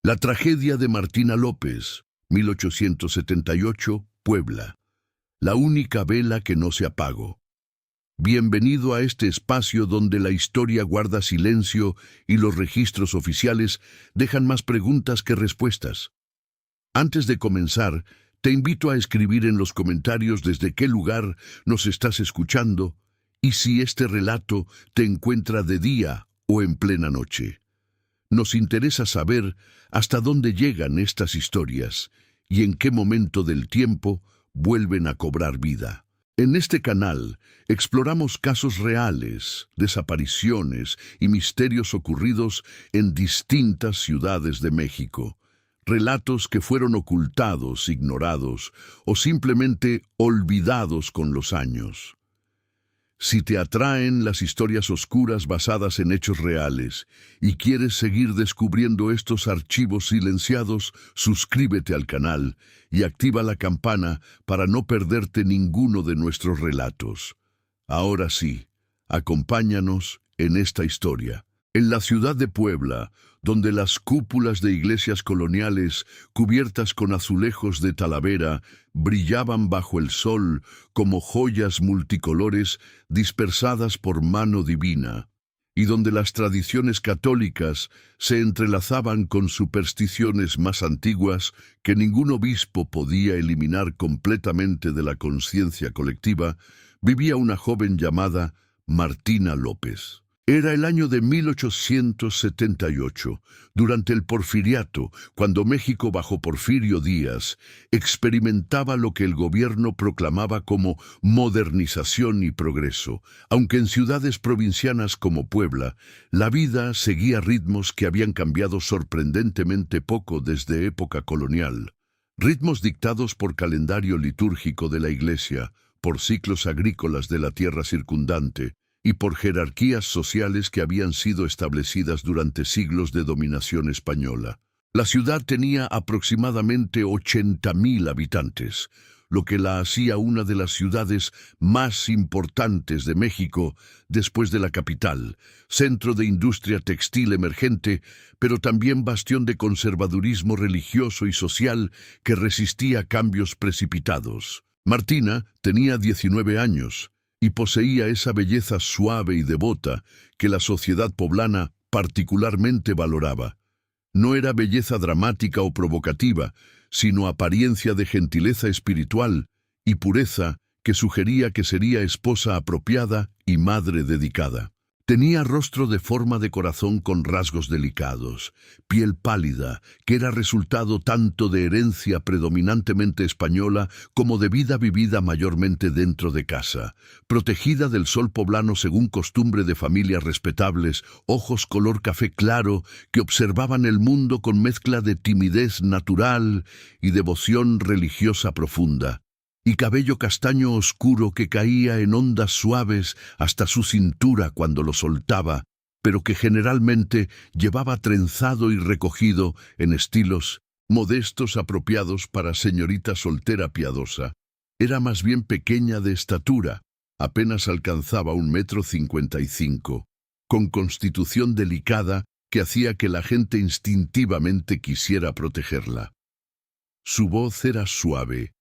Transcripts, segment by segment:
La tragedia de Martina López, 1878, Puebla. La única vela que no se apagó. Bienvenido a este espacio donde la historia guarda silencio y los registros oficiales dejan más preguntas que respuestas. Antes de comenzar, te invito a escribir en los comentarios desde qué lugar nos estás escuchando y si este relato te encuentra de día o en plena noche. Nos interesa saber hasta dónde llegan estas historias y en qué momento del tiempo vuelven a cobrar vida. En este canal exploramos casos reales, desapariciones y misterios ocurridos en distintas ciudades de México. Relatos que fueron ocultados, ignorados o simplemente olvidados con los años. Si te atraen las historias oscuras basadas en hechos reales y quieres seguir descubriendo estos archivos silenciados, suscríbete al canal y activa la campana para no perderte ninguno de nuestros relatos. Ahora sí, acompáñanos en esta historia. En la ciudad de Puebla, donde las cúpulas de iglesias coloniales, cubiertas con azulejos de Talavera, brillaban bajo el sol como joyas multicolores dispersadas por mano divina, y donde las tradiciones católicas se entrelazaban con supersticiones más antiguas que ningún obispo podía eliminar completamente de la conciencia colectiva, vivía una joven llamada Martina López. Era el año de 1878, durante el Porfiriato, cuando México bajo Porfirio Díaz experimentaba lo que el gobierno proclamaba como modernización y progreso, aunque en ciudades provincianas como Puebla, la vida seguía ritmos que habían cambiado sorprendentemente poco desde época colonial. Ritmos dictados por calendario litúrgico de la Iglesia, por ciclos agrícolas de la tierra circundante, y por jerarquías sociales que habían sido establecidas durante siglos de dominación española. La ciudad tenía aproximadamente 80,000 habitantes, lo que la hacía una de las ciudades más importantes de México después de la capital, centro de industria textil emergente, pero también bastión de conservadurismo religioso y social que resistía cambios precipitados. Martina tenía 19 años, y poseía esa belleza suave y devota que la sociedad poblana particularmente valoraba. No era belleza dramática o provocativa, sino apariencia de gentileza espiritual y pureza que sugería que sería esposa apropiada y madre dedicada. Tenía rostro de forma de corazón con rasgos delicados, piel pálida, que era resultado tanto de herencia predominantemente española como de vida vivida mayormente dentro de casa, protegida del sol poblano según costumbre de familias respetables, ojos color café claro que observaban el mundo con mezcla de timidez natural y devoción religiosa profunda, y cabello castaño oscuro que caía en ondas suaves hasta su cintura cuando lo soltaba, pero que generalmente llevaba trenzado y recogido en estilos modestos apropiados para señorita soltera piadosa. Era más bien pequeña de estatura, apenas alcanzaba 1,55 m, con constitución delicada que hacía que la gente instintivamente quisiera protegerla. Su voz era suave,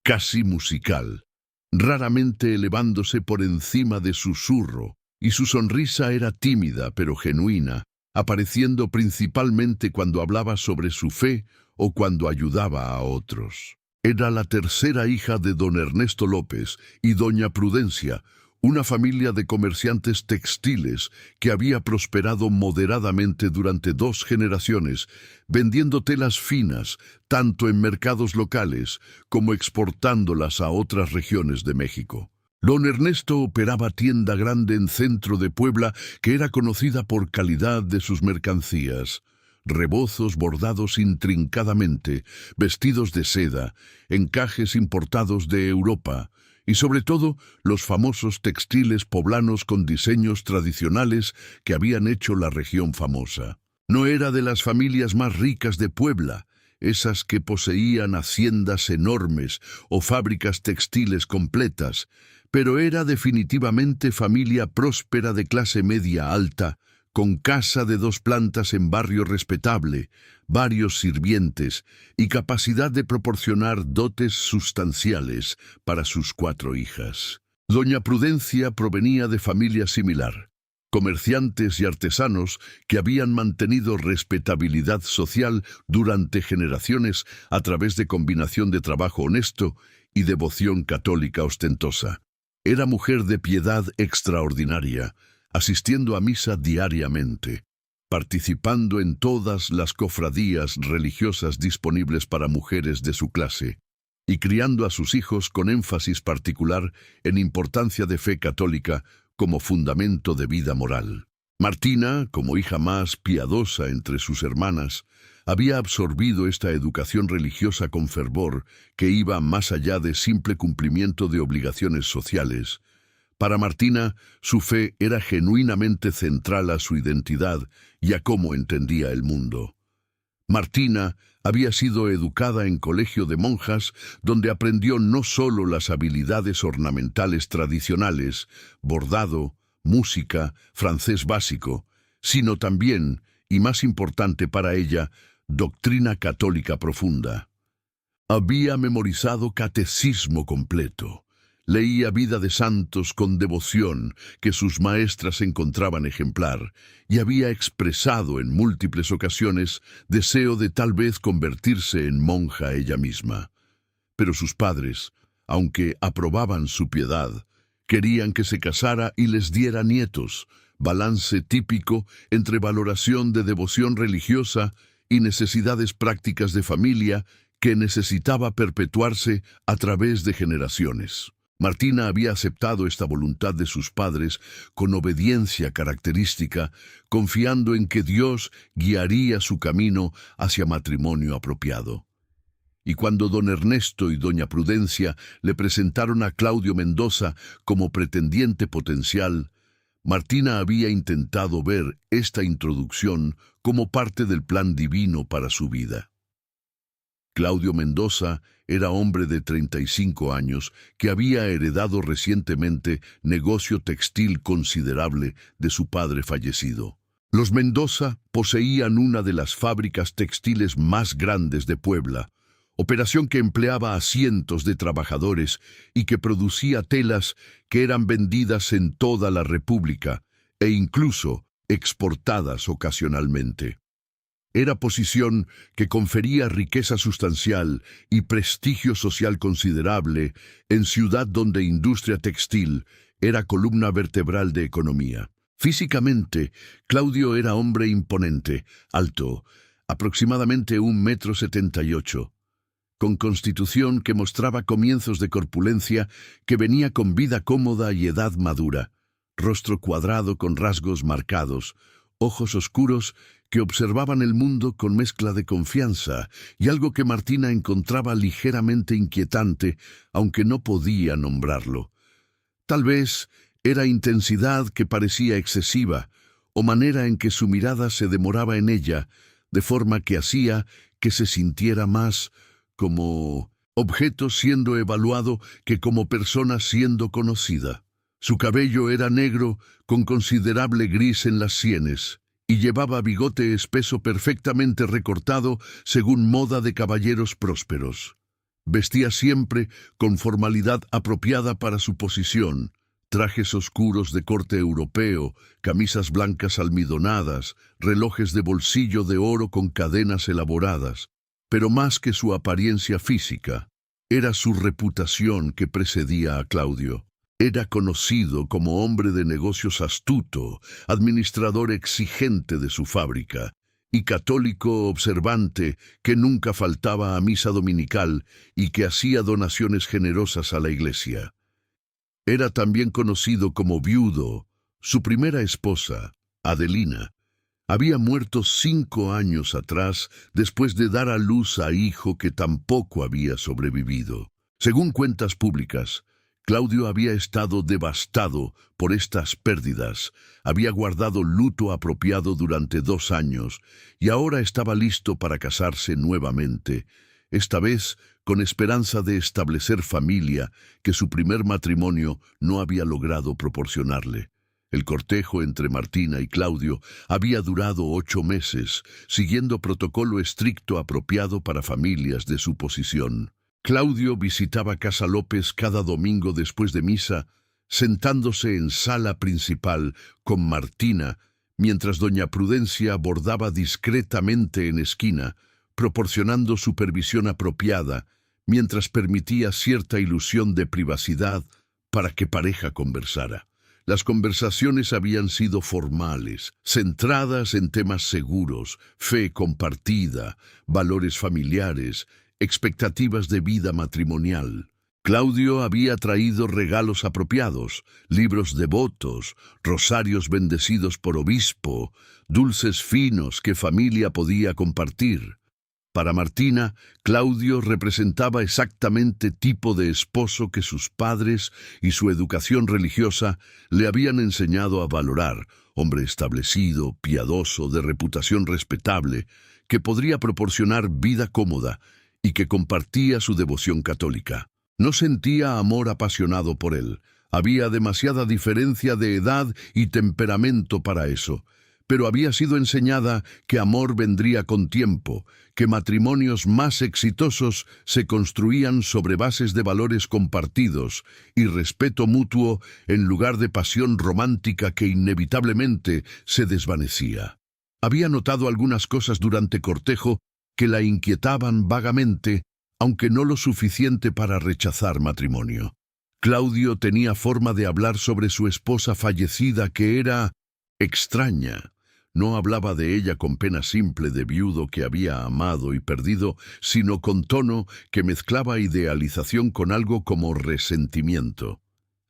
casi musical, raramente elevándose por encima de susurro, y su sonrisa era tímida pero genuina, apareciendo principalmente cuando hablaba sobre su fe o cuando ayudaba a otros. Era la tercera hija de don Ernesto López y doña Prudencia, una familia de comerciantes textiles que había prosperado moderadamente durante 2 generaciones, vendiendo telas finas, tanto en mercados locales como exportándolas a otras regiones de México. Don Ernesto operaba tienda grande en centro de Puebla que era conocida por calidad de sus mercancías. Rebozos bordados intrincadamente, vestidos de seda, encajes importados de Europa, y sobre todo los famosos textiles poblanos con diseños tradicionales que habían hecho la región famosa. No era de las familias más ricas de Puebla, esas que poseían haciendas enormes o fábricas textiles completas, pero era definitivamente familia próspera de clase media alta, con casa de 2 plantas en barrio respetable, varios sirvientes y capacidad de proporcionar dotes sustanciales para sus 4 hijas. Doña Prudencia provenía de familia similar, comerciantes y artesanos que habían mantenido respetabilidad social durante generaciones a través de combinación de trabajo honesto y devoción católica ostentosa. Era mujer de piedad extraordinaria, asistiendo a misa diariamente, participando en todas las cofradías religiosas disponibles para mujeres de su clase, y criando a sus hijos con énfasis particular en importancia de fe católica como fundamento de vida moral. Martina, como hija más piadosa entre sus hermanas, había absorbido esta educación religiosa con fervor que iba más allá de simple cumplimiento de obligaciones sociales. Para Martina, su fe era genuinamente central a su identidad y a cómo entendía el mundo. Martina había sido educada en colegio de monjas, donde aprendió no solo las habilidades ornamentales tradicionales, bordado, música, francés básico, sino también, y más importante para ella, doctrina católica profunda. Había memorizado catecismo completo. Leía vida de santos con devoción que sus maestras encontraban ejemplar y había expresado en múltiples ocasiones deseo de tal vez convertirse en monja ella misma. Pero sus padres, aunque aprobaban su piedad, querían que se casara y les diera nietos, balance típico entre valoración de devoción religiosa y necesidades prácticas de familia que necesitaba perpetuarse a través de generaciones. Martina había aceptado esta voluntad de sus padres con obediencia característica, confiando en que Dios guiaría su camino hacia matrimonio apropiado. Y cuando don Ernesto y doña Prudencia le presentaron a Claudio Mendoza como pretendiente potencial, Martina había intentado ver esta introducción como parte del plan divino para su vida. Claudio Mendoza era hombre de 35 años que había heredado recientemente negocio textil considerable de su padre fallecido. Los Mendoza poseían una de las fábricas textiles más grandes de Puebla, operación que empleaba a cientos de trabajadores y que producía telas que eran vendidas en toda la República e incluso exportadas ocasionalmente. Era posición que confería riqueza sustancial y prestigio social considerable en ciudad donde industria textil era columna vertebral de economía. Físicamente, Claudio era hombre imponente, alto, aproximadamente 1,78 m, con constitución que mostraba comienzos de corpulencia que venía con vida cómoda y edad madura, rostro cuadrado con rasgos marcados, ojos oscuros que observaban el mundo con mezcla de confianza y algo que Martina encontraba ligeramente inquietante, aunque no podía nombrarlo. Tal vez era intensidad que parecía excesiva, o manera en que su mirada se demoraba en ella, de forma que hacía que se sintiera más como objeto siendo evaluado que como persona siendo conocida. Su cabello era negro con considerable gris en las sienes y llevaba bigote espeso perfectamente recortado según moda de caballeros prósperos. Vestía siempre con formalidad apropiada para su posición, trajes oscuros de corte europeo, camisas blancas almidonadas, relojes de bolsillo de oro con cadenas elaboradas. Pero más que su apariencia física, era su reputación que precedía a Claudio. Era conocido como hombre de negocios astuto, administrador exigente de su fábrica y católico observante que nunca faltaba a misa dominical y que hacía donaciones generosas a la iglesia. Era también conocido como viudo. Su primera esposa, Adelina, había muerto 5 años atrás después de dar a luz a hijo que tampoco había sobrevivido. Según cuentas públicas, Claudio había estado devastado por estas pérdidas, había guardado luto apropiado durante 2 años y ahora estaba listo para casarse nuevamente, esta vez con esperanza de establecer familia que su primer matrimonio no había logrado proporcionarle. El cortejo entre Martina y Claudio había durado 8 meses, siguiendo protocolo estricto apropiado para familias de su posición. Claudio visitaba Casa López cada domingo después de misa, sentándose en sala principal con Martina, mientras doña Prudencia bordaba discretamente en esquina, proporcionando supervisión apropiada, mientras permitía cierta ilusión de privacidad para que pareja conversara. Las conversaciones habían sido formales, centradas en temas seguros, fe compartida, valores familiares, expectativas de vida matrimonial. Claudio había traído regalos apropiados, libros devotos, rosarios bendecidos por obispo, dulces finos que familia podía compartir. Para Martina, Claudio representaba exactamente tipo de esposo que sus padres y su educación religiosa le habían enseñado a valorar, hombre establecido, piadoso, de reputación respetable, que podría proporcionar vida cómoda y que compartía su devoción católica. No sentía amor apasionado por él. Había demasiada diferencia de edad y temperamento para eso. Pero había sido enseñada que amor vendría con tiempo, que matrimonios más exitosos se construían sobre bases de valores compartidos y respeto mutuo en lugar de pasión romántica que inevitablemente se desvanecía. Había notado algunas cosas durante cortejo que la inquietaban vagamente, aunque no lo suficiente para rechazar matrimonio. Claudio tenía forma de hablar sobre su esposa fallecida que era extraña. No hablaba de ella con pena simple de viudo que había amado y perdido, sino con tono que mezclaba idealización con algo como resentimiento.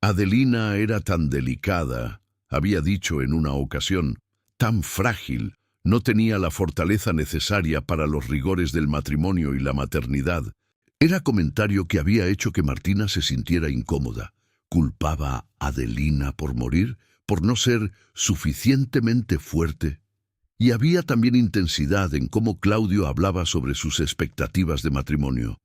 Adelina era tan delicada, había dicho en una ocasión, tan frágil, no tenía la fortaleza necesaria para los rigores del matrimonio y la maternidad. Era comentario que había hecho que Martina se sintiera incómoda. ¿Culpaba a Adelina por morir? ¿Por no ser suficientemente fuerte? Y había también intensidad en cómo Claudio hablaba sobre sus expectativas de matrimonio.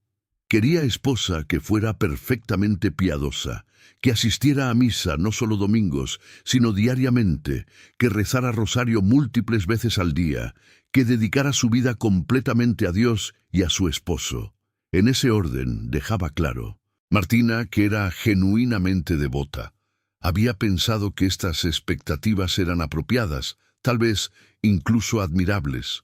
Quería esposa que fuera perfectamente piadosa, que asistiera a misa no solo domingos, sino diariamente, que rezara rosario múltiples veces al día, que dedicara su vida completamente a Dios y a su esposo. En ese orden dejaba claro. Martina, que era genuinamente devota, había pensado que estas expectativas eran apropiadas, tal vez incluso admirables.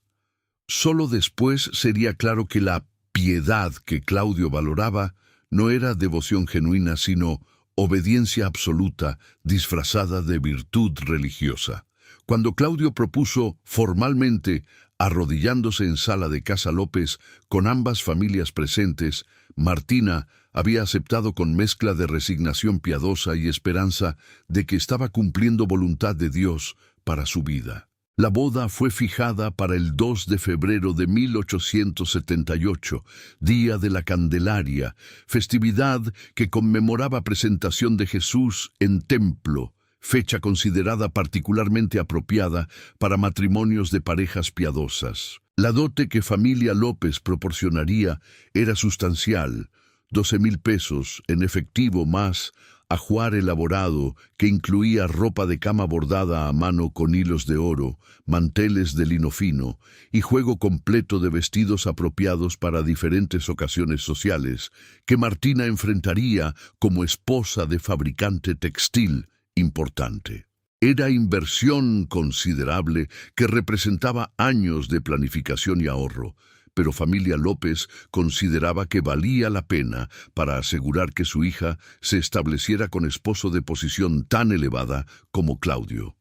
Solo después sería claro que la piedad que Claudio valoraba no era devoción genuina, sino obediencia absoluta disfrazada de virtud religiosa. Cuando Claudio propuso formalmente, arrodillándose en sala de Casa López con ambas familias presentes, Martina había aceptado con mezcla de resignación piadosa y esperanza de que estaba cumpliendo voluntad de Dios para su vida. La boda fue fijada para el 2 de febrero de 1878, Día de la Candelaria, festividad que conmemoraba presentación de Jesús en templo, fecha considerada particularmente apropiada para matrimonios de parejas piadosas. La dote que familia López proporcionaría era sustancial, 12,000 pesos en efectivo más ajuar elaborado que incluía ropa de cama bordada a mano con hilos de oro, manteles de lino fino y juego completo de vestidos apropiados para diferentes ocasiones sociales que Martina enfrentaría como esposa de fabricante textil importante. Era inversión considerable que representaba años de planificación y ahorro, pero familia López consideraba que valía la pena para asegurar que su hija se estableciera con esposo de posición tan elevada como Claudio.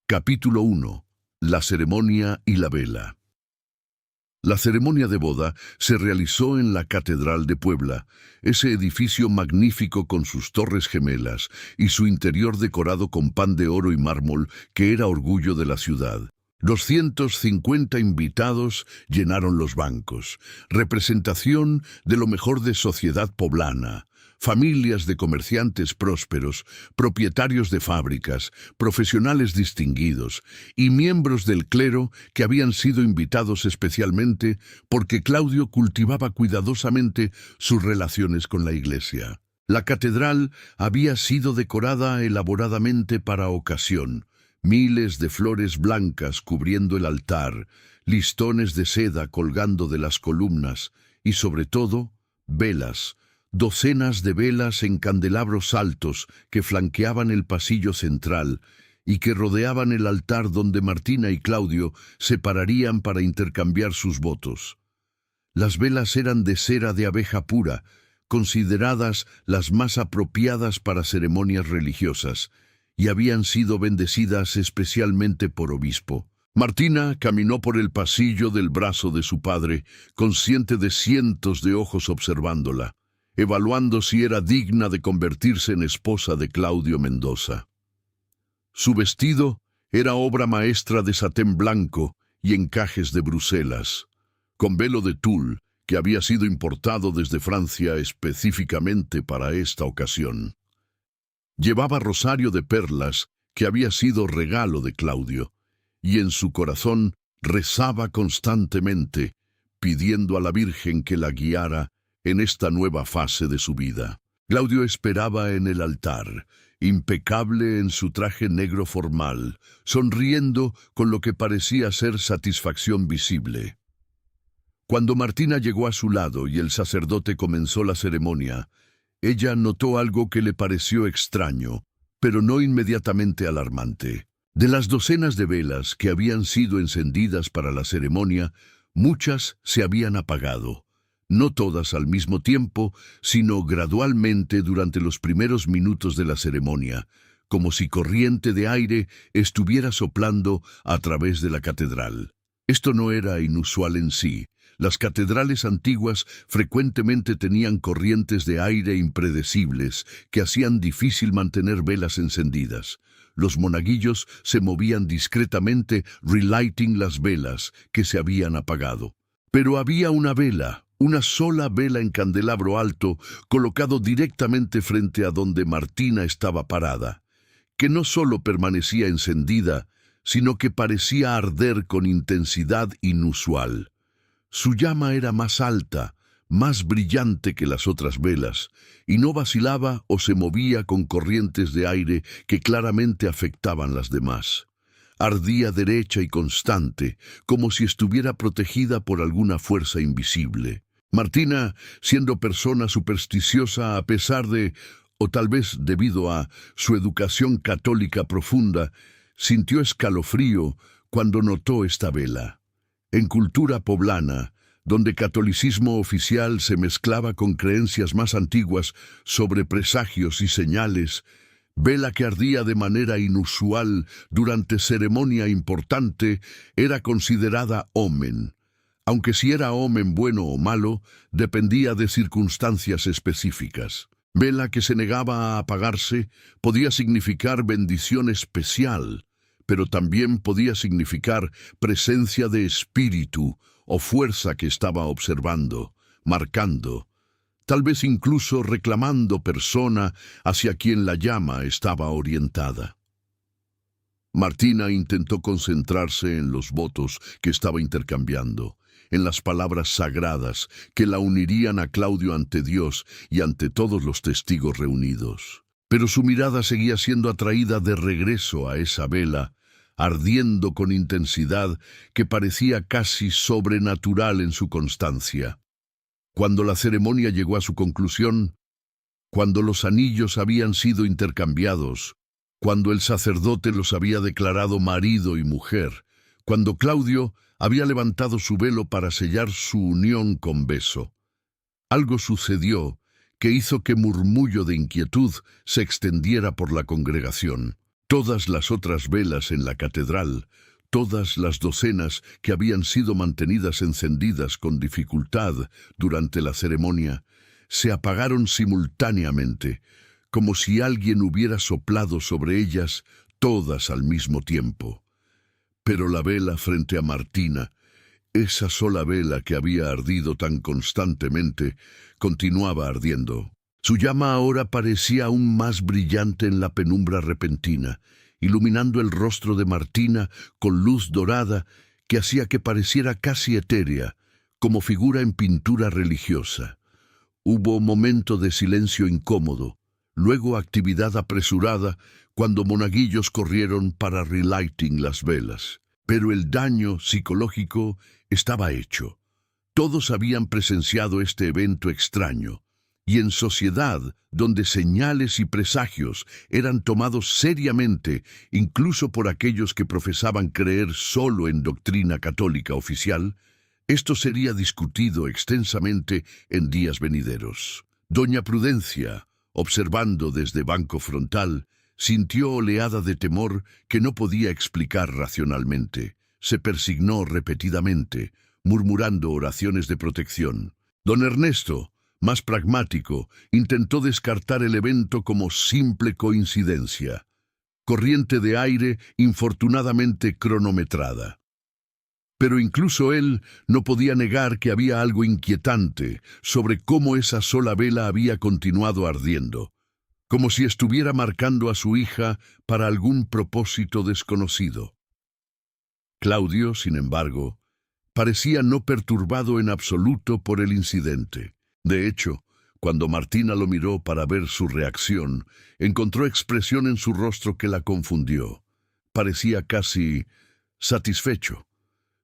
Capítulo 1. La ceremonia y la vela. La ceremonia de boda se realizó en la Catedral de Puebla, ese edificio magnífico con sus torres gemelas y su interior decorado con pan de oro y mármol que era orgullo de la ciudad. 250 invitados llenaron los bancos, representación de lo mejor de sociedad poblana, familias de comerciantes prósperos, propietarios de fábricas, profesionales distinguidos y miembros del clero que habían sido invitados especialmente porque Claudio cultivaba cuidadosamente sus relaciones con la Iglesia. La catedral había sido decorada elaboradamente para ocasión. Miles de flores blancas cubriendo el altar, listones de seda colgando de las columnas y, sobre todo, velas, docenas de velas en candelabros altos que flanqueaban el pasillo central y que rodeaban el altar donde Martina y Claudio se pararían para intercambiar sus votos. Las velas eran de cera de abeja pura, consideradas las más apropiadas para ceremonias religiosas, y habían sido bendecidas especialmente por obispo. Martina caminó por el pasillo del brazo de su padre, consciente de cientos de ojos observándola, evaluando si era digna de convertirse en esposa de Claudio Mendoza. Su vestido era obra maestra de satén blanco y encajes de Bruselas, con velo de tul que había sido importado desde Francia específicamente para esta ocasión. Llevaba rosario de perlas que había sido regalo de Claudio, y en su corazón rezaba constantemente, pidiendo a la Virgen que la guiara en esta nueva fase de su vida. Claudio esperaba en el altar, impecable en su traje negro formal, sonriendo con lo que parecía ser satisfacción visible. Cuando Martina llegó a su lado y el sacerdote comenzó la ceremonia, ella notó algo que le pareció extraño, pero no inmediatamente alarmante. De las docenas de velas que habían sido encendidas para la ceremonia, muchas se habían apagado. No todas al mismo tiempo, sino gradualmente durante los primeros minutos de la ceremonia, como si corriente de aire estuviera soplando a través de la catedral. Esto no era inusual en sí. Las catedrales antiguas frecuentemente tenían corrientes de aire impredecibles que hacían difícil mantener velas encendidas. Los monaguillos se movían discretamente relighting las velas que se habían apagado. Pero había una vela, una sola vela en candelabro alto, colocado directamente frente a donde Martina estaba parada, que no solo permanecía encendida, sino que parecía arder con intensidad inusual. Su llama era más alta, más brillante que las otras velas, y no vacilaba o se movía con corrientes de aire que claramente afectaban las demás. Ardía derecha y constante, como si estuviera protegida por alguna fuerza invisible. Martina, siendo persona supersticiosa a pesar de, o tal vez debido a, su educación católica profunda, sintió escalofrío cuando notó esta vela. En cultura poblana, donde catolicismo oficial se mezclaba con creencias más antiguas sobre presagios y señales, vela que ardía de manera inusual durante ceremonia importante era considerada omen, aunque si era omen bueno o malo, dependía de circunstancias específicas. Vela que se negaba a apagarse podía significar bendición especial, pero también podía significar presencia de espíritu o fuerza que estaba observando, marcando, tal vez incluso reclamando persona hacia quien la llama estaba orientada. Martina intentó concentrarse en los votos que estaba intercambiando, en las palabras sagradas que la unirían a Claudio ante Dios y ante todos los testigos reunidos. Pero su mirada seguía siendo atraída de regreso a esa vela, ardiendo con intensidad que parecía casi sobrenatural en su constancia. Cuando la ceremonia llegó a su conclusión, cuando los anillos habían sido intercambiados, cuando el sacerdote los había declarado marido y mujer, cuando Claudio había levantado su velo para sellar su unión con beso, algo sucedió que hizo que murmullo de inquietud se extendiera por la congregación. Todas las otras velas en la catedral, todas las docenas que habían sido mantenidas encendidas con dificultad durante la ceremonia, se apagaron simultáneamente, como si alguien hubiera soplado sobre ellas todas al mismo tiempo. Pero la vela frente a Martina, esa sola vela que había ardido tan constantemente, continuaba ardiendo. Su llama ahora parecía aún más brillante en la penumbra repentina, iluminando el rostro de Martina con luz dorada que hacía que pareciera casi etérea, como figura en pintura religiosa. Hubo momento de silencio incómodo, luego actividad apresurada cuando monaguillos corrieron para relighting las velas. Pero el daño psicológico estaba hecho. Todos habían presenciado este evento extraño, y en sociedad donde señales y presagios eran tomados seriamente, incluso por aquellos que profesaban creer solo en doctrina católica oficial, esto sería discutido extensamente en días venideros. Doña Prudencia, observando desde banco frontal, sintió oleada de temor que no podía explicar racionalmente. Se persignó repetidamente, murmurando oraciones de protección. Don Ernesto, más pragmático, intentó descartar el evento como simple coincidencia, corriente de aire infortunadamente cronometrada. Pero incluso él no podía negar que había algo inquietante sobre cómo esa sola vela había continuado ardiendo, como si estuviera marcando a su hija para algún propósito desconocido. Claudio, sin embargo, parecía no perturbado en absoluto por el incidente. De hecho, cuando Martina lo miró para ver su reacción, encontró expresión en su rostro que la confundió. Parecía casi satisfecho,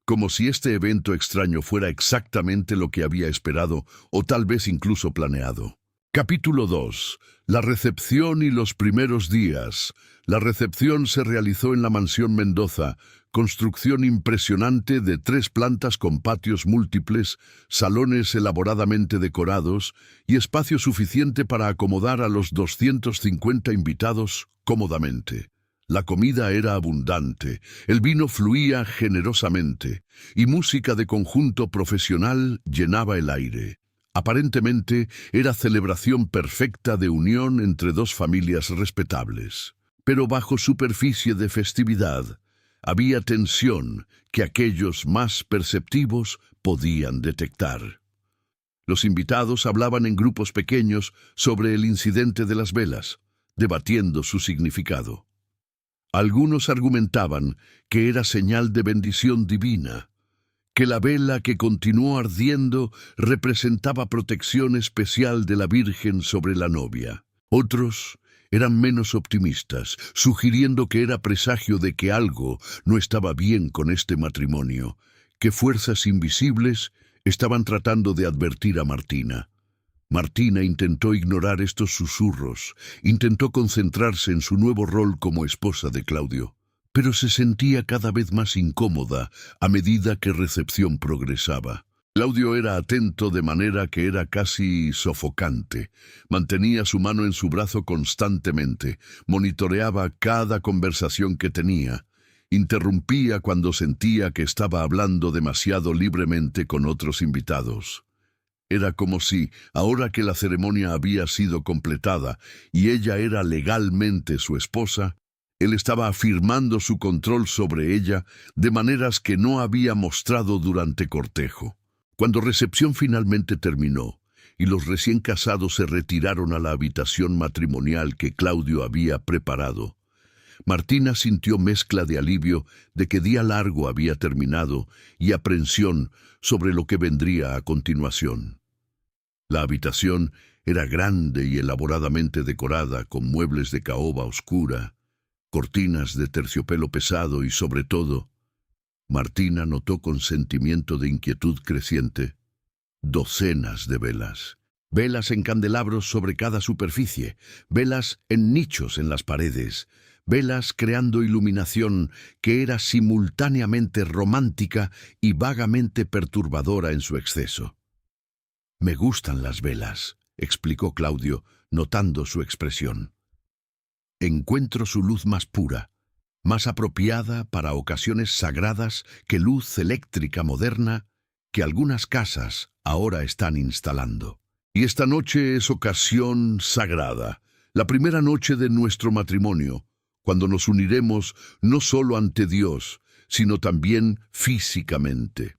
como si este evento extraño fuera exactamente lo que había esperado o tal vez incluso planeado. Capítulo 2. La recepción y los primeros días. La recepción se realizó en la mansión Mendoza, construcción impresionante de 3 plantas con patios múltiples, salones elaboradamente decorados y espacio suficiente para acomodar a los 250 invitados cómodamente. La comida era abundante, el vino fluía generosamente y música de conjunto profesional llenaba el aire. Aparentemente era celebración perfecta de unión entre 2 familias respetables. Pero bajo superficie de festividad había tensión que aquellos más perceptivos podían detectar. Los invitados hablaban en grupos pequeños sobre el incidente de las velas, debatiendo su significado. Algunos argumentaban que era señal de bendición divina, que la vela que continuó ardiendo representaba protección especial de la Virgen sobre la novia. Otros eran menos optimistas, sugiriendo que era presagio de que algo no estaba bien con este matrimonio, que fuerzas invisibles estaban tratando de advertir a Martina. Martina intentó ignorar estos susurros, intentó concentrarse en su nuevo rol como esposa de Claudio, pero se sentía cada vez más incómoda a medida que recepción progresaba. Claudio era atento de manera que era casi sofocante. Mantenía su mano en su brazo constantemente, monitoreaba cada conversación que tenía, interrumpía cuando sentía que estaba hablando demasiado libremente con otros invitados. Era como si, ahora que la ceremonia había sido completada y ella era legalmente su esposa, él estaba afirmando su control sobre ella de maneras que no había mostrado durante cortejo. Cuando recepción finalmente terminó y los recién casados se retiraron a la habitación matrimonial que Claudio había preparado, Martina sintió mezcla de alivio de que día largo había terminado y aprensión sobre lo que vendría a continuación. La habitación era grande y elaboradamente decorada con muebles de caoba oscura, cortinas de terciopelo pesado y, sobre todo, Martina notó con sentimiento de inquietud creciente docenas de velas. Velas en candelabros sobre cada superficie, velas en nichos en las paredes, velas creando iluminación que era simultáneamente romántica y vagamente perturbadora en su exceso. «Me gustan las velas», explicó Claudio, notando su expresión. «Encuentro su luz más pura, más apropiada para ocasiones sagradas que luz eléctrica moderna que algunas casas ahora están instalando. Y esta noche es ocasión sagrada, la primera noche de nuestro matrimonio, cuando nos uniremos no solo ante Dios, sino también físicamente».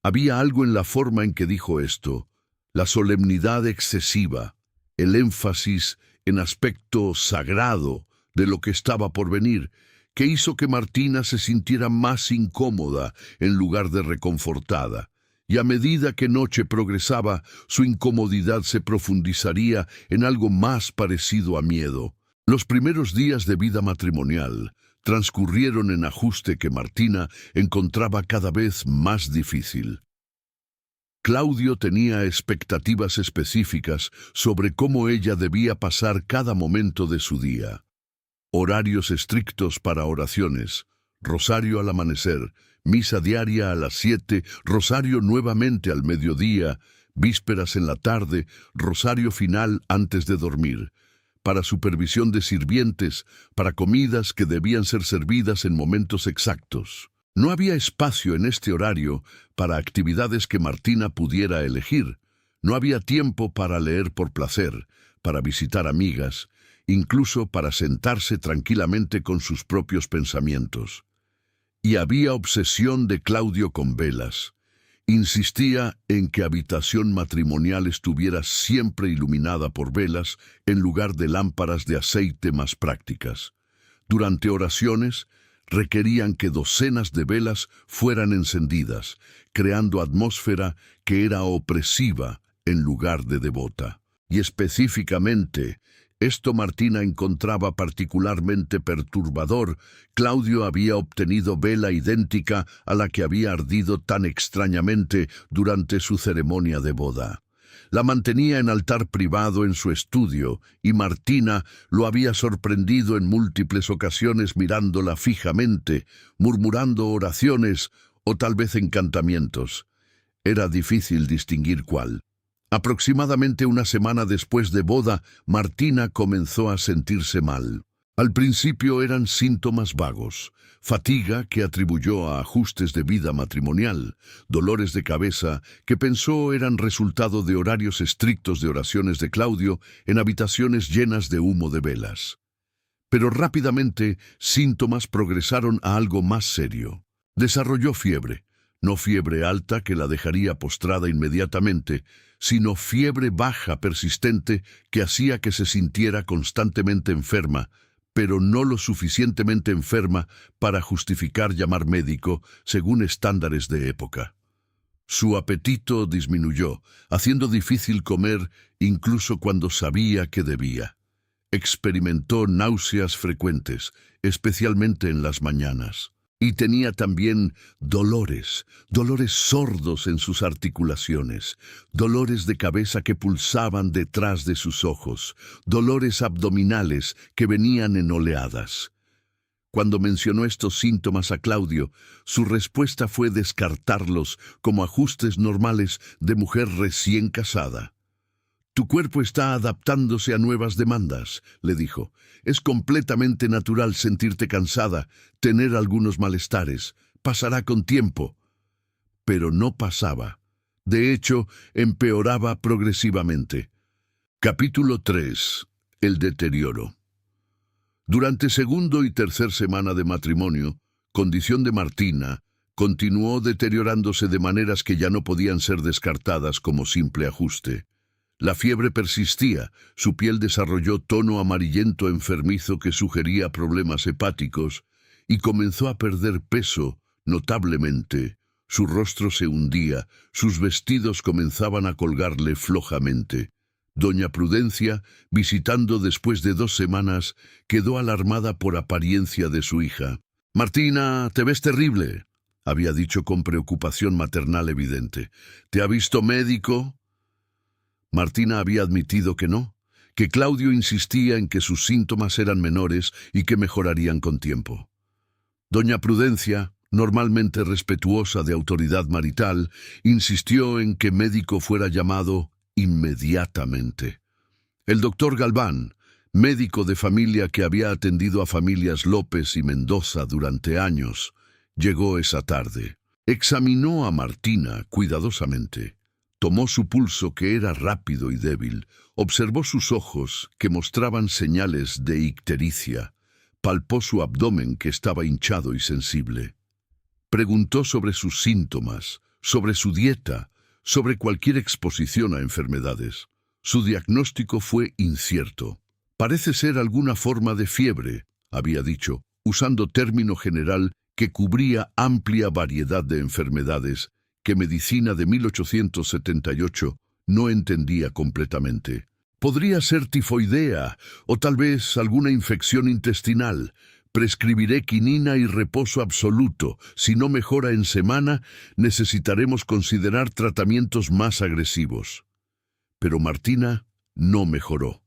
Había algo en la forma en que dijo esto, la solemnidad excesiva, el énfasis en aspecto sagrado de lo que estaba por venir, que hizo que Martina se sintiera más incómoda en lugar de reconfortada, y a medida que noche progresaba, su incomodidad se profundizaría en algo más parecido a miedo. Los primeros días de vida matrimonial transcurrieron en ajuste que Martina encontraba cada vez más difícil. Claudio tenía expectativas específicas sobre cómo ella debía pasar cada momento de su día. Horarios estrictos para oraciones, rosario al amanecer, misa diaria a las 7, rosario nuevamente al mediodía, vísperas en la tarde, rosario final antes de dormir, para supervisión de sirvientes, para comidas que debían ser servidas en momentos exactos. No había espacio en este horario para actividades que Martina pudiera elegir. No había tiempo para leer por placer, para visitar amigas, incluso para sentarse tranquilamente con sus propios pensamientos. Y había obsesión de Claudio con velas. Insistía en que habitación matrimonial estuviera siempre iluminada por velas en lugar de lámparas de aceite más prácticas. Durante oraciones, requerían que docenas de velas fueran encendidas, creando atmósfera que era opresiva en lugar de devota. Y específicamente, esto Martina encontraba particularmente perturbador. Claudio había obtenido vela idéntica a la que había ardido tan extrañamente durante su ceremonia de boda. La mantenía en altar privado en su estudio, y Martina lo había sorprendido en múltiples ocasiones mirándola fijamente, murmurando oraciones o tal vez encantamientos. Era difícil distinguir cuál. Aproximadamente una semana después de boda, Martina comenzó a sentirse mal. Al principio eran síntomas vagos, fatiga que atribuyó a ajustes de vida matrimonial, dolores de cabeza que pensó eran resultado de horarios estrictos de oraciones de Claudio en habitaciones llenas de humo de velas. Pero rápidamente síntomas progresaron a algo más serio. Desarrolló fiebre, no fiebre alta que la dejaría postrada inmediatamente, sino fiebre baja persistente que hacía que se sintiera constantemente enferma, pero no lo suficientemente enferma para justificar llamar médico según estándares de época. Su apetito disminuyó, haciendo difícil comer incluso cuando sabía que debía. Experimentó náuseas frecuentes, especialmente en las mañanas. Y tenía también dolores sordos en sus articulaciones, dolores de cabeza que pulsaban detrás de sus ojos, dolores abdominales que venían en oleadas. Cuando mencionó estos síntomas a Claudio, su respuesta fue descartarlos como ajustes normales de mujer recién casada. «Tu cuerpo está adaptándose a nuevas demandas», le dijo. «Es completamente natural sentirte cansada, tener algunos malestares. Pasará con tiempo». Pero no pasaba. De hecho, empeoraba progresivamente. Capítulo 3. El deterioro. Durante segundo y tercer semana de matrimonio, condición de Martina continuó deteriorándose de maneras que ya no podían ser descartadas como simple ajuste. La fiebre persistía, su piel desarrolló tono amarillento enfermizo que sugería problemas hepáticos y comenzó a perder peso notablemente. Su rostro se hundía, sus vestidos comenzaban a colgarle flojamente. Doña Prudencia, visitando después de 2 semanas, quedó alarmada por apariencia de su hija. «Martina, te ves terrible», había dicho con preocupación maternal evidente. «¿Te ha visto médico?» Martina había admitido que no, que Claudio insistía en que sus síntomas eran menores y que mejorarían con tiempo. Doña Prudencia, normalmente respetuosa de autoridad marital, insistió en que médico fuera llamado inmediatamente. El doctor Galván, médico de familia que había atendido a familias López y Mendoza durante años, llegó esa tarde. Examinó a Martina cuidadosamente. Tomó su pulso, que era rápido y débil, observó sus ojos, que mostraban señales de ictericia, palpó su abdomen, que estaba hinchado y sensible. Preguntó sobre sus síntomas, sobre su dieta, sobre cualquier exposición a enfermedades. Su diagnóstico fue incierto. «Parece ser alguna forma de fiebre», había dicho, usando término general que cubría amplia variedad de enfermedades que Medicina de 1878 no entendía completamente. Podría ser tifoidea o tal vez alguna infección intestinal. Prescribiré quinina y reposo absoluto. Si no mejora en semana, necesitaremos considerar tratamientos más agresivos. Pero Martina no mejoró.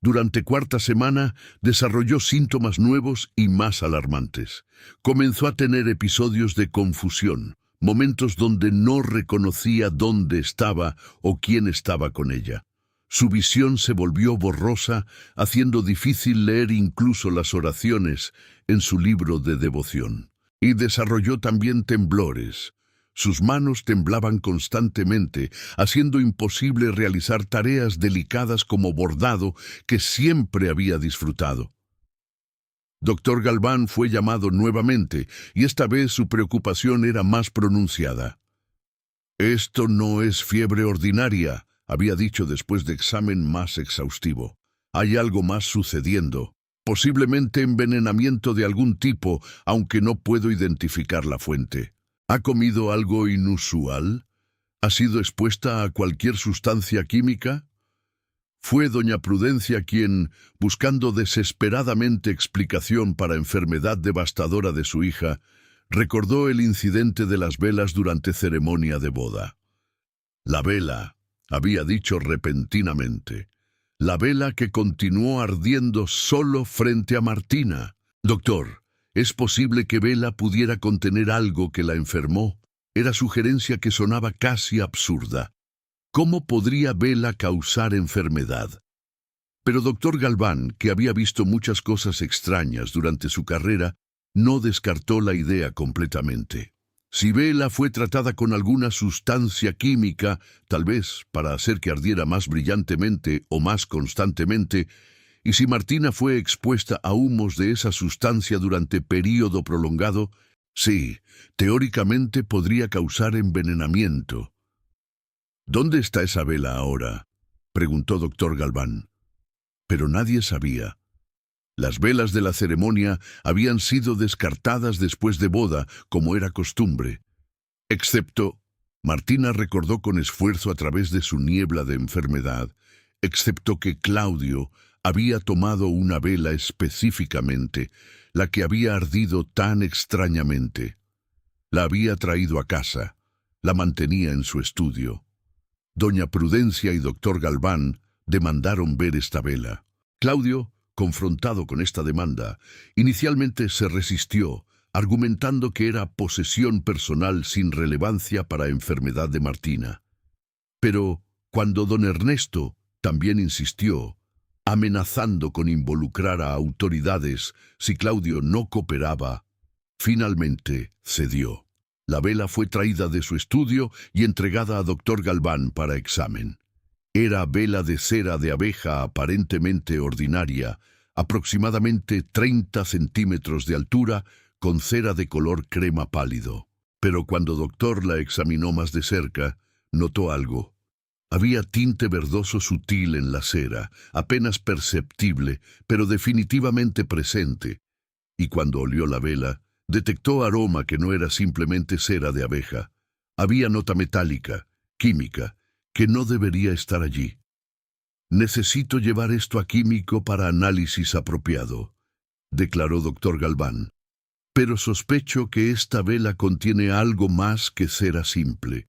Durante cuarta semana desarrolló síntomas nuevos y más alarmantes. Comenzó a tener episodios de confusión, momentos donde no reconocía dónde estaba o quién estaba con ella. Su visión se volvió borrosa, haciendo difícil leer incluso las oraciones en su libro de devoción. Y desarrolló también temblores. Sus manos temblaban constantemente, haciendo imposible realizar tareas delicadas como bordado que siempre había disfrutado. Doctor Galván fue llamado nuevamente, y esta vez su preocupación era más pronunciada. «Esto no es fiebre ordinaria», había dicho después de examen más exhaustivo. «Hay algo más sucediendo, posiblemente envenenamiento de algún tipo, aunque no puedo identificar la fuente». ¿Ha comido algo inusual? ¿Ha sido expuesta a cualquier sustancia química? Fue doña Prudencia quien, buscando desesperadamente explicación para la enfermedad devastadora de su hija, recordó el incidente de las velas durante ceremonia de boda. La vela, había dicho repentinamente, la vela que continuó ardiendo solo frente a Martina. «Doctor, ¿es posible que Vela pudiera contener algo que la enfermó?» Era sugerencia que sonaba casi absurda. ¿Cómo podría Vela causar enfermedad? Pero doctor Galván, que había visto muchas cosas extrañas durante su carrera, no descartó la idea completamente. Si Vela fue tratada con alguna sustancia química, tal vez para hacer que ardiera más brillantemente o más constantemente, y si Martina fue expuesta a humos de esa sustancia durante período prolongado, sí, teóricamente podría causar envenenamiento. «¿Dónde está esa vela ahora?», preguntó doctor Galván. Pero nadie sabía. Las velas de la ceremonia habían sido descartadas después de boda, como era costumbre. Excepto, Martina recordó con esfuerzo a través de su niebla de enfermedad, excepto que Claudio había tomado una vela específicamente, la que había ardido tan extrañamente. La había traído a casa, la mantenía en su estudio. Doña Prudencia y doctor Galván demandaron ver esta vela. Claudio, confrontado con esta demanda, inicialmente se resistió, argumentando que era posesión personal sin relevancia para la enfermedad de Martina. Pero cuando don Ernesto también insistió, amenazando con involucrar a autoridades si Claudio no cooperaba, finalmente cedió. La vela fue traída de su estudio y entregada a doctor Galván para examen. Era vela de cera de abeja aparentemente ordinaria, aproximadamente 30 centímetros de altura, con cera de color crema pálido. Pero cuando doctor la examinó más de cerca, notó algo. Había tinte verdoso sutil en la cera, apenas perceptible, pero definitivamente presente. Y cuando olió la vela, detectó aroma que no era simplemente cera de abeja. Había nota metálica, química, que no debería estar allí. «Necesito llevar esto a químico para análisis apropiado», declaró doctor Galván. «Pero sospecho que esta vela contiene algo más que cera simple.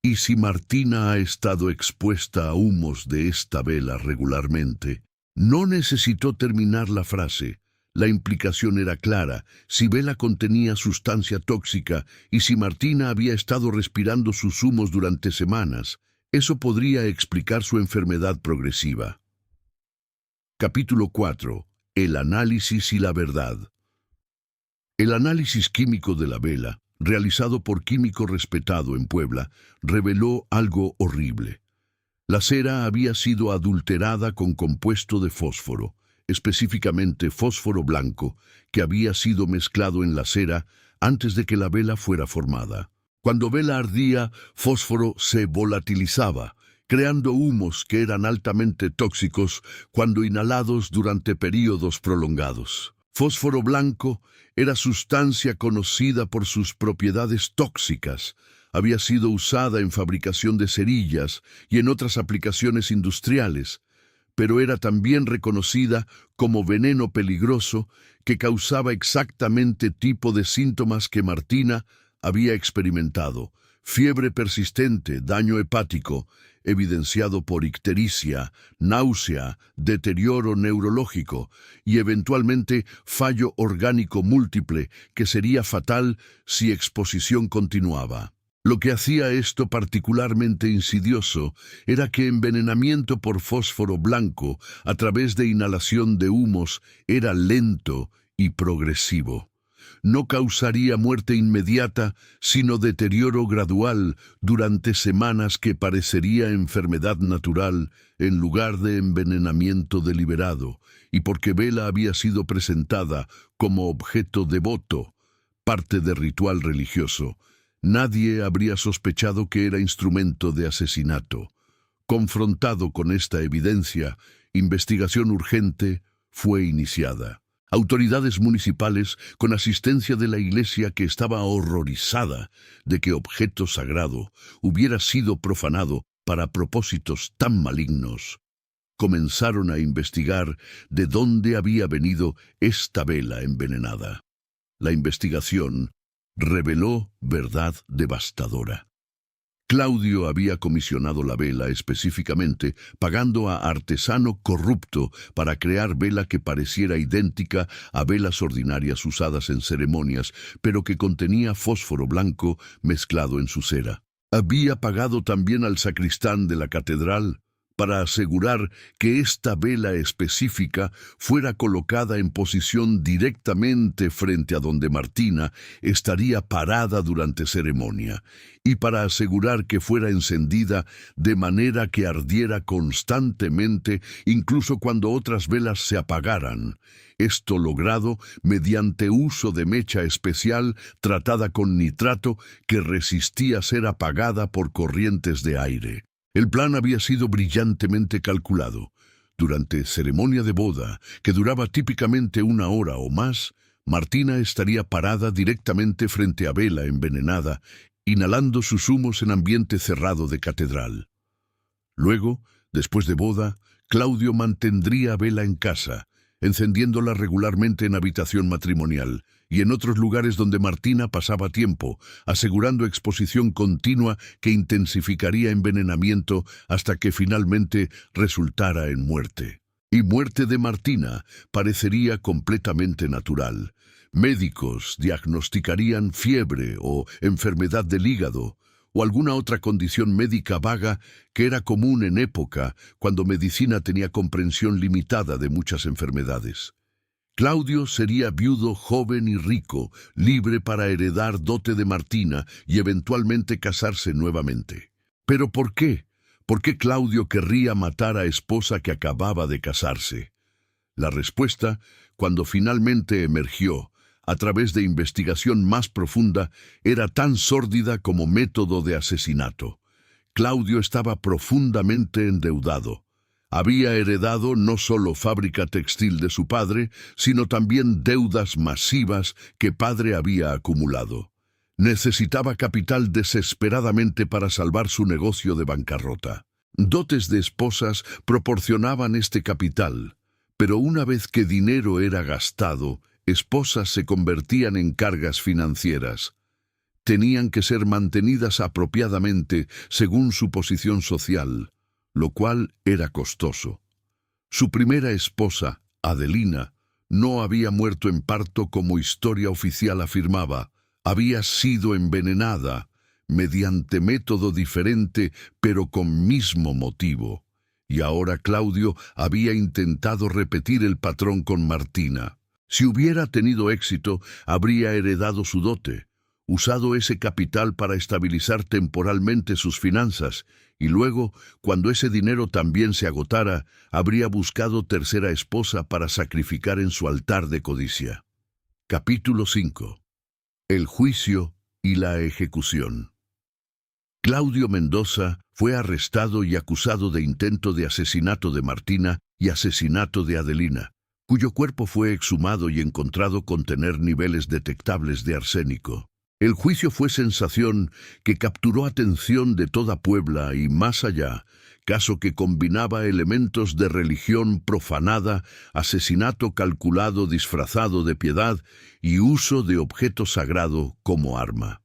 Y si Martina ha estado expuesta a humos de esta vela regularmente». No necesitó terminar la frase. La implicación era clara. Si Vela contenía sustancia tóxica y si Martina había estado respirando sus humos durante semanas, eso podría explicar su enfermedad progresiva. Capítulo 4. El análisis y la verdad. El análisis químico de la vela, realizado por químico respetado en Puebla, reveló algo horrible. La cera había sido adulterada con compuesto de fósforo, específicamente fósforo blanco, que había sido mezclado en la cera antes de que la vela fuera formada. Cuando vela ardía, fósforo se volatilizaba, creando humos que eran altamente tóxicos cuando inhalados durante períodos prolongados. Fósforo blanco era sustancia conocida por sus propiedades tóxicas, Había sido usada en fabricación de cerillas y en otras aplicaciones industriales, pero era también reconocida como veneno peligroso que causaba exactamente tipo de síntomas que Martina había experimentado: fiebre persistente, daño hepático, evidenciado por ictericia, náusea, deterioro neurológico y eventualmente fallo orgánico múltiple que sería fatal si exposición continuaba. Lo que hacía esto particularmente insidioso era que envenenamiento por fósforo blanco a través de inhalación de humos era lento y progresivo. No causaría muerte inmediata, sino deterioro gradual durante semanas que parecería enfermedad natural en lugar de envenenamiento deliberado, y porque Bela había sido presentada como objeto devoto, parte de ritual religioso, nadie habría sospechado que era instrumento de asesinato. Confrontado con esta evidencia, investigación urgente fue iniciada. Autoridades municipales, con asistencia de la iglesia que estaba horrorizada de que objeto sagrado hubiera sido profanado para propósitos tan malignos, comenzaron a investigar de dónde había venido esta vela envenenada. La investigación reveló verdad devastadora. Claudio había comisionado la vela específicamente, pagando a artesano corrupto para crear vela que pareciera idéntica a velas ordinarias usadas en ceremonias, pero que contenía fósforo blanco mezclado en su cera. Había pagado también al sacristán de la catedral para asegurar que esta vela específica fuera colocada en posición directamente frente a donde Martina estaría parada durante ceremonia, y para asegurar que fuera encendida de manera que ardiera constantemente incluso cuando otras velas se apagaran. Esto logrado mediante uso de mecha especial tratada con nitrato que resistía ser apagada por corrientes de aire. El plan había sido brillantemente calculado. Durante ceremonia de boda, que duraba típicamente 1 hora o más, Martina estaría parada directamente frente a Bela envenenada, inhalando sus humos en ambiente cerrado de catedral. Luego, después de boda, Claudio mantendría a Bela en casa, encendiéndola regularmente en habitación matrimonial y en otros lugares donde Martina pasaba tiempo, asegurando exposición continua que intensificaría envenenamiento hasta que finalmente resultara en muerte. Y muerte de Martina parecería completamente natural. Médicos diagnosticarían fiebre o enfermedad del hígado, o alguna otra condición médica vaga que era común en época cuando medicina tenía comprensión limitada de muchas enfermedades. Claudio sería viudo, joven y rico, libre para heredar dote de Martina y eventualmente casarse nuevamente. ¿Pero por qué? ¿Por qué Claudio querría matar a esposa que acababa de casarse? La respuesta, cuando finalmente emergió, a través de investigación más profunda, era tan sórdida como método de asesinato. Claudio estaba profundamente endeudado. Había heredado no solo fábrica textil de su padre, sino también deudas masivas que padre había acumulado. Necesitaba capital desesperadamente para salvar su negocio de bancarrota. Dotes de esposas proporcionaban este capital, pero una vez que dinero era gastado, esposas se convertían en cargas financieras. Tenían que ser mantenidas apropiadamente según su posición social, lo cual era costoso. Su primera esposa, Adelina, no había muerto en parto como historia oficial afirmaba. Había sido envenenada mediante método diferente pero con mismo motivo. Y ahora Claudio había intentado repetir el patrón con Martina. Si hubiera tenido éxito, habría heredado su dote, usado ese capital para estabilizar temporalmente sus finanzas, y luego, cuando ese dinero también se agotara, habría buscado tercera esposa para sacrificar en su altar de codicia. Capítulo 5. El juicio y la ejecución. Claudio Mendoza fue arrestado y acusado de intento de asesinato de Martina y asesinato de Adelina, cuyo cuerpo fue exhumado y encontrado contener niveles detectables de arsénico. El juicio fue sensación que capturó atención de toda Puebla y más allá, caso que combinaba elementos de religión profanada, asesinato calculado disfrazado de piedad y uso de objeto sagrado como arma.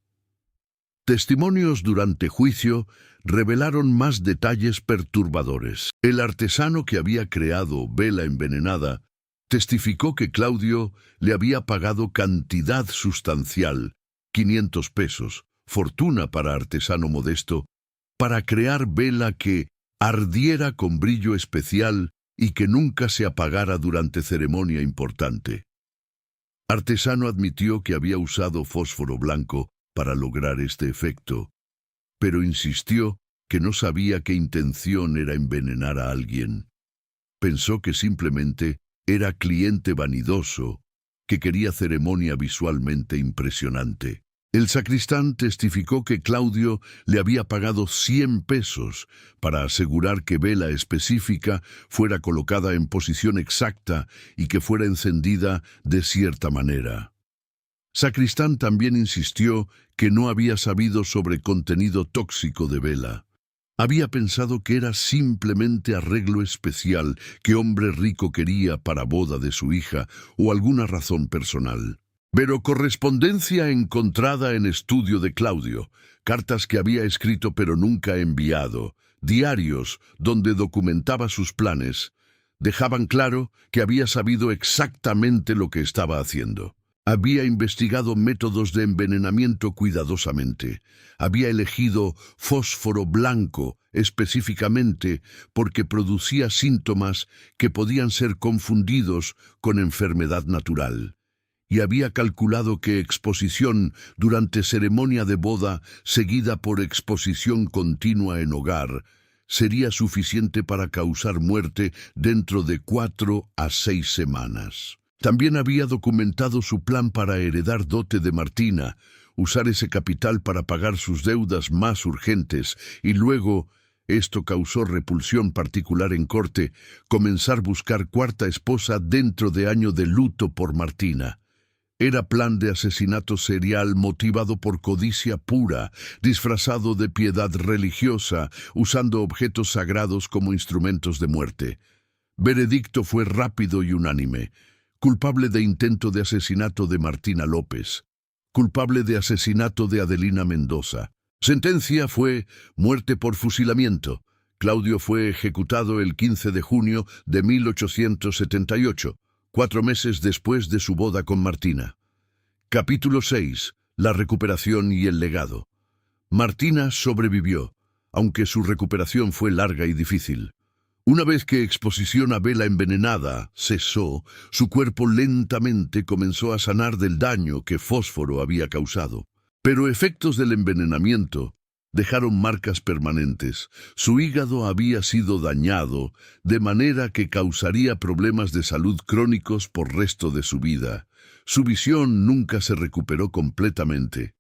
Testimonios durante juicio revelaron más detalles perturbadores. El artesano que había creado vela envenenada testificó que Claudio le había pagado cantidad sustancial, 500 pesos, fortuna para artesano modesto, para crear vela que ardiera con brillo especial y que nunca se apagara durante ceremonia importante. Artesano admitió que había usado fósforo blanco para lograr este efecto, pero insistió que no sabía qué intención era envenenar a alguien. Pensó que simplemente era cliente vanidoso que quería ceremonia visualmente impresionante. El sacristán testificó que Claudio le había pagado 100 pesos para asegurar que vela específica fuera colocada en posición exacta y que fuera encendida de cierta manera. Sacristán también insistió que no había sabido sobre contenido tóxico de vela. Había pensado que era simplemente arreglo especial que hombre rico quería para boda de su hija o alguna razón personal. Pero correspondencia encontrada en estudio de Claudio, cartas que había escrito pero nunca enviado, diarios donde documentaba sus planes, dejaban claro que había sabido exactamente lo que estaba haciendo. Había investigado métodos de envenenamiento cuidadosamente. Había elegido fósforo blanco específicamente porque producía síntomas que podían ser confundidos con enfermedad natural. Y había calculado que exposición durante ceremonia de boda, seguida por exposición continua en hogar, sería suficiente para causar muerte dentro de 4 a 6 semanas. También había documentado su plan para heredar dote de Martina, usar ese capital para pagar sus deudas más urgentes y luego, esto causó repulsión particular en corte, comenzar a buscar cuarta esposa dentro de año de luto por Martina. Era plan de asesinato serial motivado por codicia pura, disfrazado de piedad religiosa, usando objetos sagrados como instrumentos de muerte. Veredicto fue rápido y unánime. Culpable de intento de asesinato de Martina López. Culpable de asesinato de Adelina Mendoza. Sentencia fue muerte por fusilamiento. Claudio fue ejecutado el 15 de junio de 1878. 4 meses después de su boda con Martina. Capítulo 6. La recuperación y el legado. Martina sobrevivió, aunque su recuperación fue larga y difícil. Una vez que exposición a vela envenenada cesó, su cuerpo lentamente comenzó a sanar del daño que fósforo había causado. Pero efectos del envenenamiento dejaron marcas permanentes. Su hígado había sido dañado, de manera que causaría problemas de salud crónicos por resto de su vida. Su visión nunca se recuperó completamente.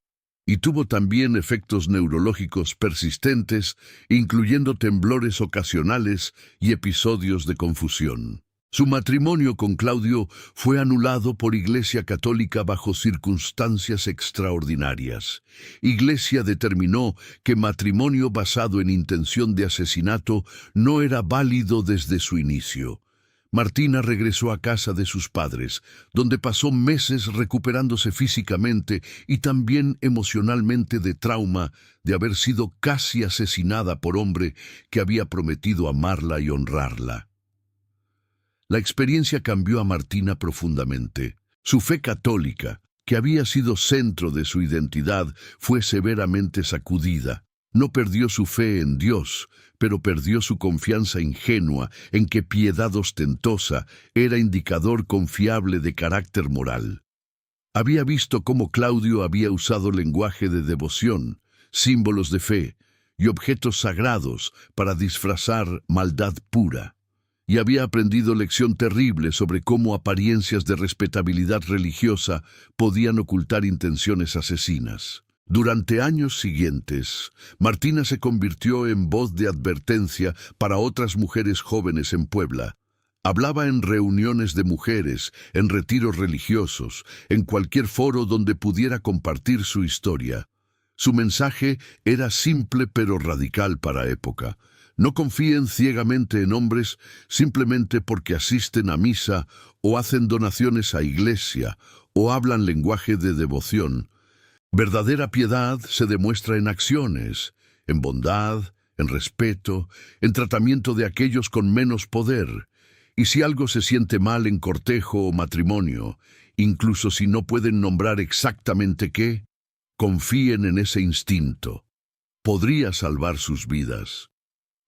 Y tuvo también efectos neurológicos persistentes, incluyendo temblores ocasionales y episodios de confusión. Su matrimonio con Claudio fue anulado por Iglesia Católica bajo circunstancias extraordinarias. Iglesia determinó que matrimonio basado en intención de asesinato no era válido desde su inicio. Martina regresó a casa de sus padres, donde pasó meses recuperándose físicamente y también emocionalmente de trauma de haber sido casi asesinada por hombre que había prometido amarla y honrarla. La experiencia cambió a Martina profundamente. Su fe católica, que había sido centro de su identidad, fue severamente sacudida. No perdió su fe en Dios, pero perdió su confianza ingenua en que piedad ostentosa era indicador confiable de carácter moral. Había visto cómo Claudio había usado lenguaje de devoción, símbolos de fe y objetos sagrados para disfrazar maldad pura. Y había aprendido lección terrible sobre cómo apariencias de respetabilidad religiosa podían ocultar intenciones asesinas. Durante años siguientes, Martina se convirtió en voz de advertencia para otras mujeres jóvenes en Puebla. Hablaba en reuniones de mujeres, en retiros religiosos, en cualquier foro donde pudiera compartir su historia. Su mensaje era simple pero radical para época. No confíen ciegamente en hombres simplemente porque asisten a misa o hacen donaciones a iglesia o hablan lenguaje de devoción. Verdadera piedad se demuestra en acciones, en bondad, en respeto, en tratamiento de aquellos con menos poder. Y si algo se siente mal en cortejo o matrimonio, incluso si no pueden nombrar exactamente qué, confíen en ese instinto. Podría salvar sus vidas.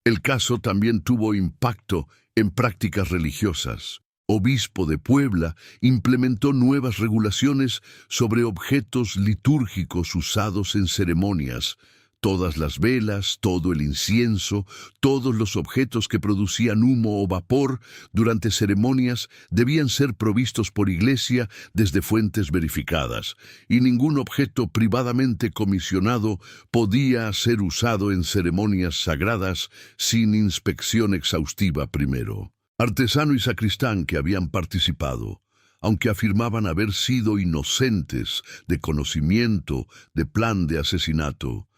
El caso también tuvo impacto en prácticas religiosas. Obispo de Puebla implementó nuevas regulaciones sobre objetos litúrgicos usados en ceremonias. Todas las velas, todo el incienso, todos los objetos que producían humo o vapor durante ceremonias debían ser provistos por iglesia desde fuentes verificadas, y ningún objeto privadamente comisionado podía ser usado en ceremonias sagradas sin inspección exhaustiva primero. Artesano y sacristán que habían participado, aunque afirmaban haber sido inocentes de conocimiento de plan de asesinato,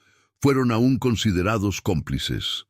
fueron aún considerados cómplices.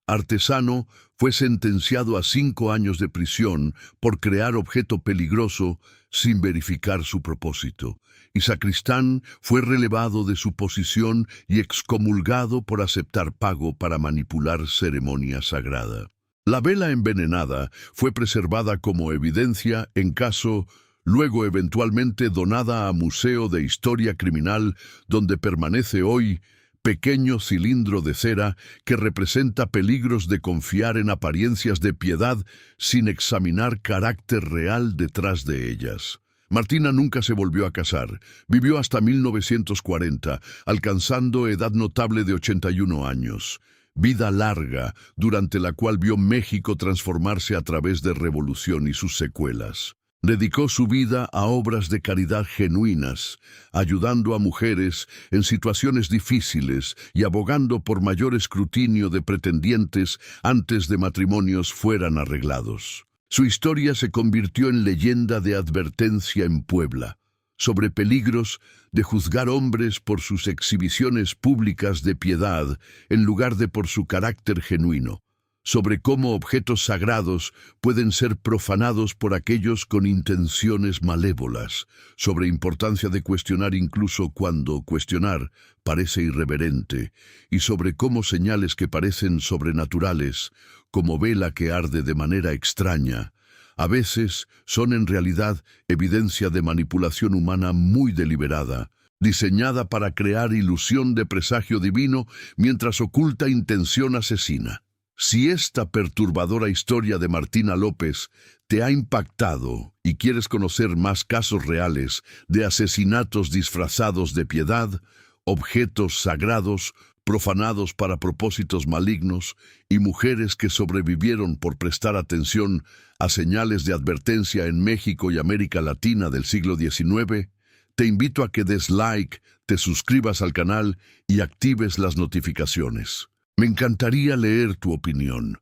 Artesano fue sentenciado a 5 años de prisión por crear objeto peligroso sin verificar su propósito, y sacristán fue relevado de su posición y excomulgado por aceptar pago para manipular ceremonia sagrada. La vela envenenada fue preservada como evidencia en caso, luego eventualmente donada a Museo de Historia Criminal, donde permanece hoy, pequeño cilindro de cera que representa peligros de confiar en apariencias de piedad sin examinar carácter real detrás de ellas. Martina nunca se volvió a casar. Vivió hasta 1940, alcanzando edad notable de 81 años. Vida larga, durante la cual vio México transformarse a través de revolución y sus secuelas. Dedicó su vida a obras de caridad genuinas, ayudando a mujeres en situaciones difíciles y abogando por mayor escrutinio de pretendientes antes de matrimonios fueran arreglados. Su historia se convirtió en leyenda de advertencia en Puebla, sobre peligros de juzgar hombres por sus exhibiciones públicas de piedad en lugar de por su carácter genuino, sobre cómo objetos sagrados pueden ser profanados por aquellos con intenciones malévolas, sobre importancia de cuestionar incluso cuando cuestionar parece irreverente, y sobre cómo señales que parecen sobrenaturales, como vela que arde de manera extraña, a veces son en realidad evidencia de manipulación humana muy deliberada, diseñada para crear ilusión de presagio divino mientras oculta intención asesina. Si esta perturbadora historia de Martina López te ha impactado y quieres conocer más casos reales de asesinatos disfrazados de piedad, objetos sagrados profanados para propósitos malignos y mujeres que sobrevivieron por prestar atención a señales de advertencia en México y América Latina del siglo XIX, te invito a que des like, te suscribas al canal y actives las notificaciones. Me encantaría leer tu opinión.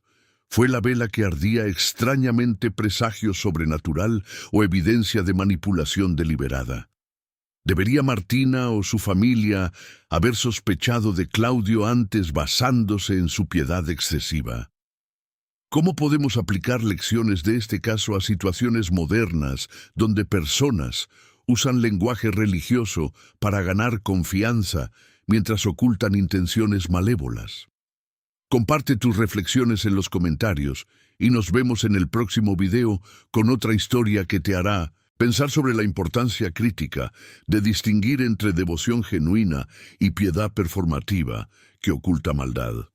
¿Fue la vela que ardía extrañamente presagio sobrenatural o evidencia de manipulación deliberada? ¿Debería Martina o su familia haber sospechado de Claudio antes basándose en su piedad excesiva? ¿Cómo podemos aplicar lecciones de este caso a situaciones modernas donde personas usan lenguaje religioso para ganar confianza mientras ocultan intenciones malévolas? Comparte tus reflexiones en los comentarios y nos vemos en el próximo video con otra historia que te hará pensar sobre la importancia crítica de distinguir entre devoción genuina y piedad performativa que oculta maldad.